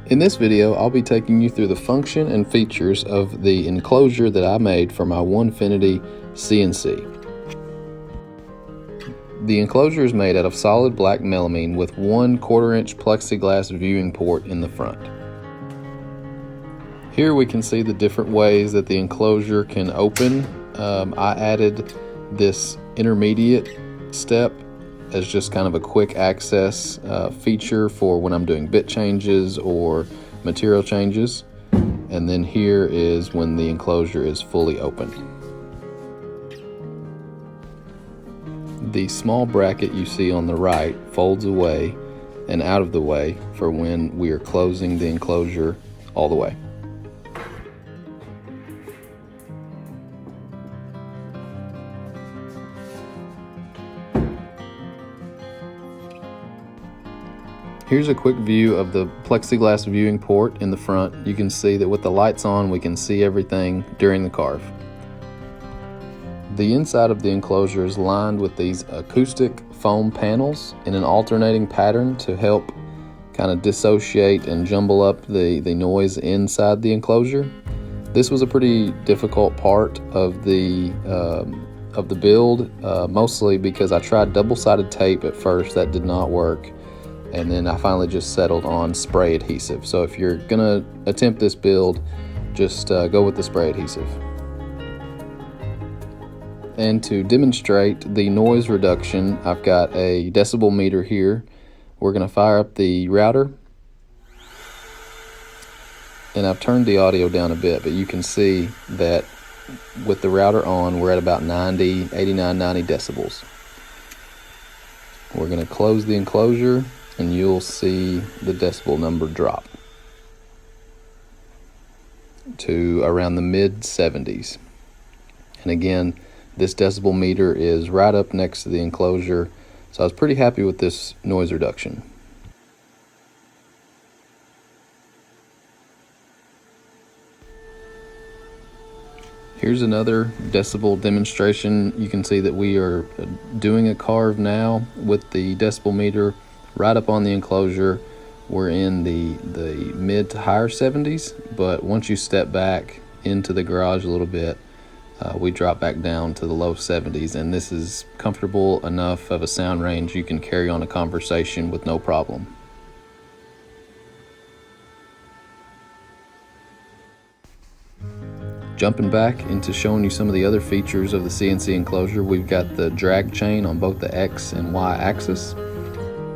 In this video, I'll be taking you through the function and features of the enclosure that I made for my Onefinity CNC. The enclosure is made out of solid black melamine with 1/4 inch plexiglass viewing port in the front. Here we can see the different ways that the enclosure can open. I added this intermediate step as just kind of a quick access feature for when I'm doing bit changes or material changes. And then here is when the enclosure is fully open. The small bracket you see on the right folds away and out of the way for when we are closing the enclosure all the way. Here's a quick view of the plexiglass viewing port in the front. You can see that with the lights on, we can see everything during the carve. The inside of the enclosure is lined with these acoustic foam panels in an alternating pattern to help kind of dissociate and jumble up the noise inside the enclosure. This was a pretty difficult part of the build, mostly because I tried double-sided tape at first. That did not work. And then I finally just settled on spray adhesive. So if you're gonna attempt this build, just go with the spray adhesive. And to demonstrate the noise reduction, I've got a decibel meter here. We're gonna fire up the router. And I've turned the audio down a bit, but you can see that with the router on, we're at about 89, 90 decibels. We're gonna close the enclosure and you'll see the decibel number drop to around the mid 70s. And again, this decibel meter is right up next to the enclosure, so I was pretty happy with this noise reduction. Here's another decibel demonstration. You can see that we are doing a carve now with the decibel meter right up on the enclosure. We're in the mid to higher 70s, but once you step back into the garage a little bit, we drop back down to the low 70s, and this is comfortable enough of a sound range you can carry on a conversation with no problem. Jumping back into showing you some of the other features of the CNC enclosure, we've got the drag chain on both the X and Y axis.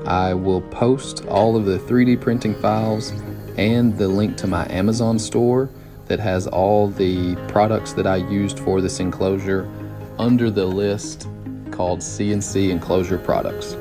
I will post all of the 3D printing files and the link to my Amazon store that has all the products that I used for this enclosure under the list called CNC Enclosure Products.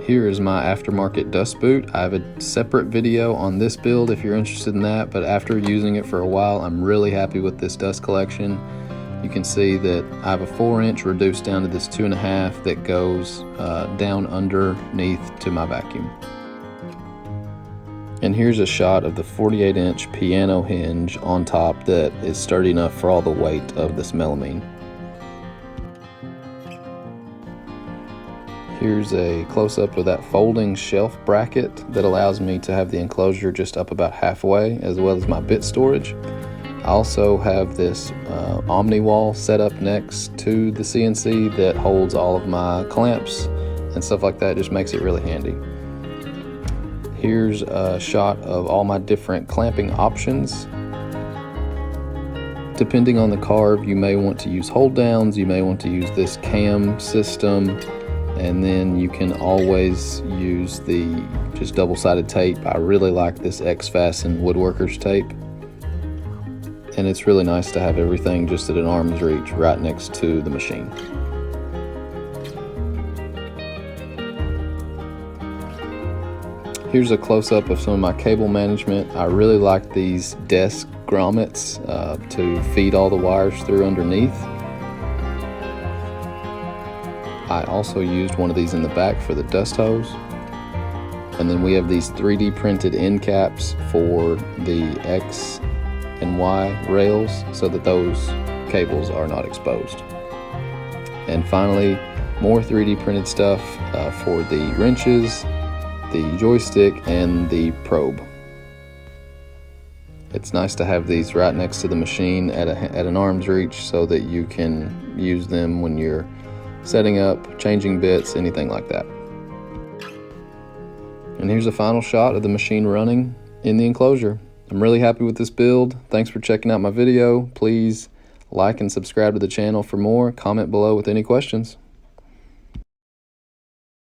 Here is my aftermarket dust boot. I have a separate video on this build if you're interested in that, but after using it for a while, I'm really happy with this dust collection. You can see that I have a 4-inch reduced down to this 2.5 that goes down underneath to my vacuum. And here's a shot of the 48-inch piano hinge on top that is sturdy enough for all the weight of this melamine. Here's a close-up of that folding shelf bracket that allows me to have the enclosure just up about halfway, as well as my bit storage. I also have this Omni wall set up next to the CNC that holds all of my clamps and stuff like that. It just makes it really handy. Here's a shot of all my different clamping options. Depending on the carve, you may want to use hold downs, you may want to use this cam system, and then you can always use the just double-sided tape. I really like this X-Fasten Woodworker's tape, and it's really nice to have everything just at an arm's reach right next to the machine. Here's a close-up of some of my cable management. I really like these desk grommets to feed all the wires through underneath. I also used one of these in the back for the dust hose. And then we have these 3D printed end caps for the X and Y rails so that those cables are not exposed. And finally, more 3D printed stuff for the wrenches, the joystick, and the probe. It's nice to have these right next to the machine at an arm's reach so that you can use them when you're setting up, changing bits, anything like that. And here's a final shot of the machine running in the enclosure. I'm really happy with this build. Thanks for checking out my video. Please like and subscribe to the channel for more. Comment below with any questions.